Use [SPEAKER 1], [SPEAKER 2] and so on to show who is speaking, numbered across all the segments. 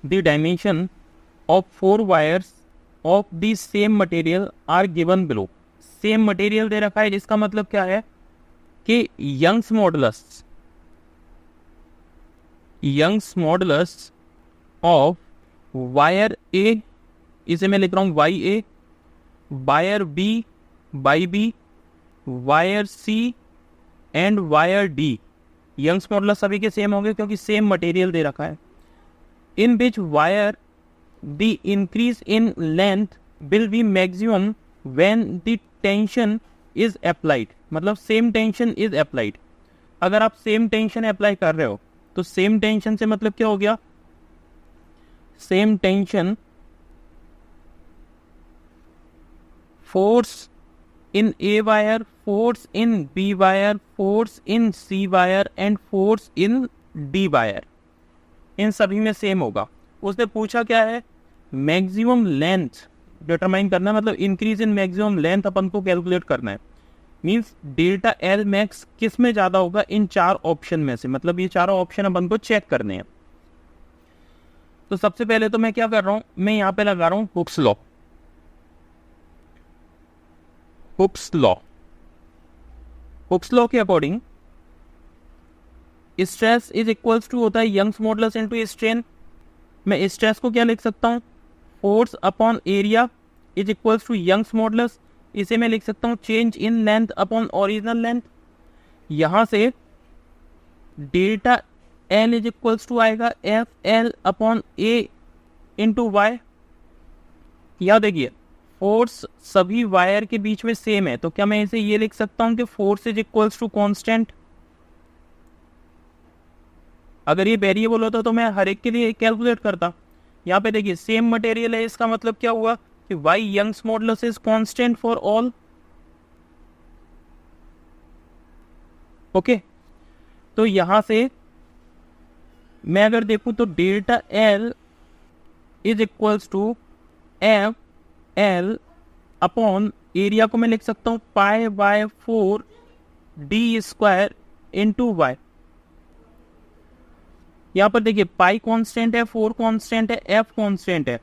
[SPEAKER 1] The dimension of 4 wires of the same material are given below. Same material दे रखा है, जिसका मतलब क्या है कि Young's modulus of wire A, इसे मैं लिख रहा हूं Y A, wire B by B, wire C and wire D, Young's modulus सभी के सेम होंगे क्योंकि सेम मटेरियल दे रखा है। In which wire the increase in length will be maximum when the tension is applied, मतलब same tension is applied. अगर आप सेम टेंशन अप्लाई कर रहे हो तो सेम टेंशन से मतलब क्या हो गया, same tension force in A wire, force in B wire, force in C wire and force in D wire, इन सभी में सेम होगा। उसने पूछा क्या है, मैक्सिमम लेंथ डिटरमाइन करना है, मतलब इंक्रीज इन मैक्सिमम लेंथ अपन को कैलकुलेट करना है। मींस डेल्टा एल मैक्स किस में ज्यादा होगा, इन 4 ऑप्शन में से, मतलब ये चारों ऑप्शन अपन को चेक करने हैं। तो सबसे पहले तो मैं क्या कर रहा हूं, मैं यहां पे लगा रहा हूं हुक्स लॉ। हुक्स लॉ के according stress is equals to होता है यंग्स मॉडुलस इनटू स्ट्रेन। मैं स्ट्रेस को क्या लिख सकता हूं, force upon area is equals to Young's modulus. इसे मैं लिख सकता हूं change in length upon original length. यहां से delta L is equals to आएगा F L upon A into Y. यह देखिए फोर्स सभी वायर के बीच में सेम है, तो क्या मैं इसे ये लिख सकता हूं कि force is equals to constant. अगर ये वेरिएबल होता तो मैं हर एक के लिए कैलकुलेट करता। यहाँ पे देखिए सेम मटेरियल है, इसका मतलब क्या हुआ कि Y Young's modulus is constant for all. Okay, तो यहां से मैं अगर देखूं तो delta L is equals to F L upon area को मैं लिख सकता हूं pi by 4 D square into Y. यहां पर देखिए पाई कांस्टेंट है, 4 कांस्टेंट है, एफ कांस्टेंट है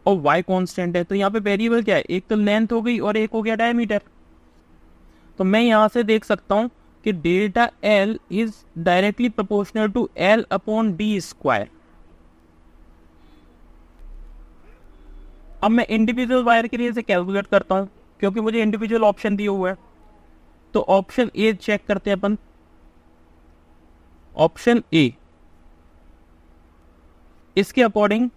[SPEAKER 1] और वाई कांस्टेंट है। तो यहाँ पे वेरिएबल क्या है, एक तो लेंथ हो गई और एक हो गया डायमीटर। तो मैं यहां से देख सकता हूं कि delta L is directly proportional to L upon D square. अब मैं इंडिविजुअल वायर के लिए इसे कैलकुलेट करता हूं क्योंकि मुझे इंडिविजुअल ऑप्शन दिए हुए हैं। तो ऑप्शन ए चेक करते हैं अपन। ऑप्शन ए, इसके अकॉर्डिंग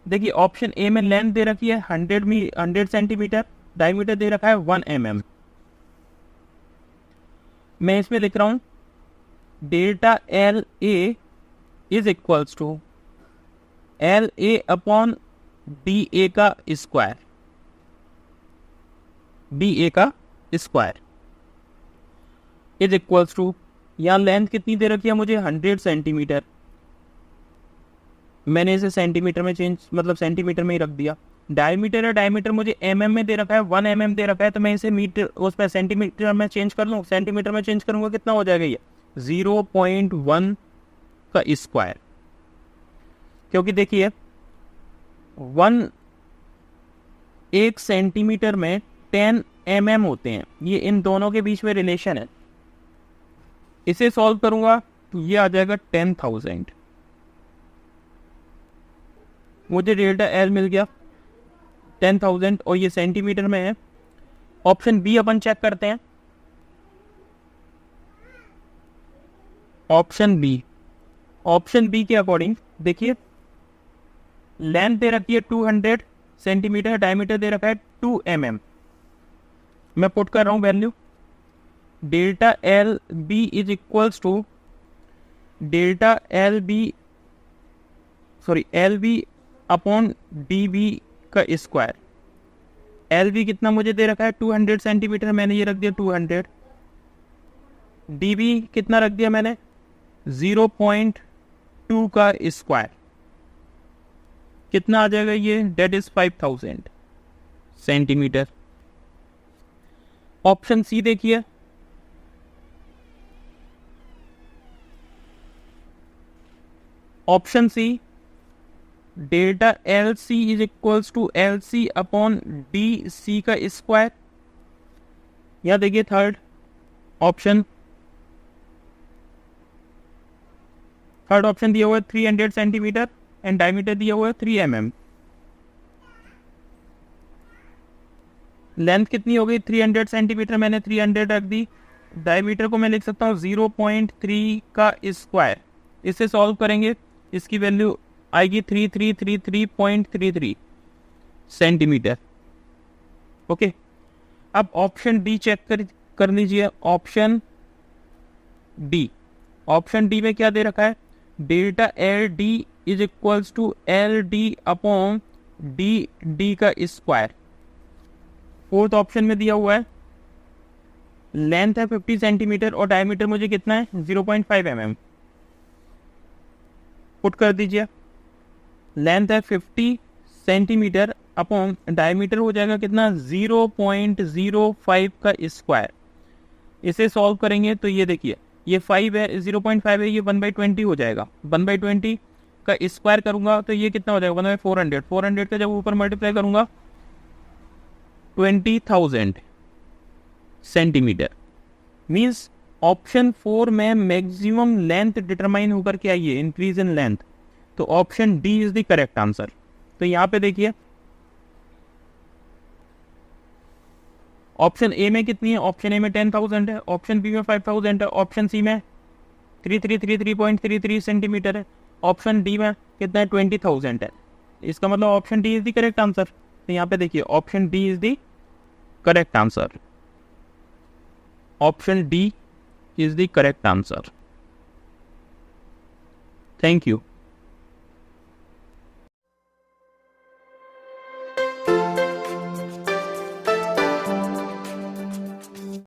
[SPEAKER 1] देखिए ऑप्शन ए में लेंथ दे रखी है 100 सेंटीमीटर, डायमीटर दे रखा है 1 mm। मैं इसमें लिख रहा हूं delta L A is equals to L A upon D A का स्क्वायर, डी ए का स्क्वायर इज इक्वल्स टू, यहां लेंथ कितनी दे रखी है मुझे 100 सेंटीमीटर, मैंने इसे सेंटीमीटर में चेंज, मतलब सेंटीमीटर में ही रख दिया। डायमीटर है, डायमीटर मुझे mm में दे रखा है, 1 mm दे रखा है, तो मैं इसे मीटर उस पर सेंटीमीटर में चेंज कर लूँ, सेंटीमीटर में चेंज करूंगा कितना हो जाएगा ये 0.1 का स्क्वायर। क्योंकि देखिए 1 सेंटीमीटर में 10 mm होते हैं, ये इन दोनों के बीच में रिलेशन है। इसे सॉल्व करूंगा तो ये आ जाएगा 10,000। मुझे डेल्टा एल मिल गया 10,000 और ये सेंटीमीटर में है। ऑप्शन बी अपन चेक करते हैं। ऑप्शन बी के अकॉर्डिंग देखिए लेंथ दे रखी है 200 सेंटीमीटर, डायमीटर दे रखा है 2 mm। मैं पुट कर रहा हूं value, delta L B is equals to delta L B upon D B का स्क्वायर। एल बी कितना मुझे दे रखा है 200 सेंटीमीटर, मैंने ये रख दिया 200। डी बी कितना रख दिया मैंने 0.2 का स्क्वायर, कितना आ जाएगा ये, that is 5000 centimetre. Option C देखिए, option C delta L C is equals to L C upon D C का स्क्वायर। या देखिए थर्ड ऑप्शन दिया हुआ है 300 सेंटीमीटर एंड डायमीटर दिया हुआ है 3 mm। लेंथ कितनी हो गई 300 सेंटीमीटर, मैंने 300 रख दी। डायमीटर को मैं लिख सकता हूँ 0.3 का स्क्वायर। इसे सॉल्व करेंगे, इसकी वैल्यू आएगी 3333.33 सेंटीमीटर। ओके, अब ऑप्शन डी चेक कर लीजिए। ऑप्शन डी में क्या दे रखा है, delta L D is equals to L D upon D का स्क्वायर। फोर्थ ऑप्शन में दिया हुआ है लेंथ है 50 सेंटीमीटर और डायमीटर मुझे कितना है 0.5 mm। पुट कर दीजिए, लेंथ है 50 सेंटीमीटर अपॉन डायमीटर हो जाएगा कितना 0.05 का स्क्वायर। इसे सॉल्व करेंगे तो ये देखिए ये 5 है, 0.5 है, ये 1/20 हो जाएगा। 1/20 का स्क्वायर करूंगा तो ये कितना हो जाएगा 1/400। 400 का जब ऊपर मल्टीप्लाई करूंगा 20,000 सेंटीमीटर। मीन्स ऑप्शन 4 में मैक्सिमम लेंथ डिटरमाइन होकर के आई है, इंक्रीज इन लेंथ। तो option D is the correct answer. तो यहाँ पे देखिए ऑप्शन ए में कितनी है, ऑप्शन ए में 10,000 है, ऑप्शन बी में 5,000 है, ऑप्शन सी में 3333.33 सेंटीमीटर है, ऑप्शन डी में कितना है 20,000 है। इसका मतलब option D is the correct answer. तो यहाँ पे देखिए option D is the correct answer. Option D is the correct answer. Thank you.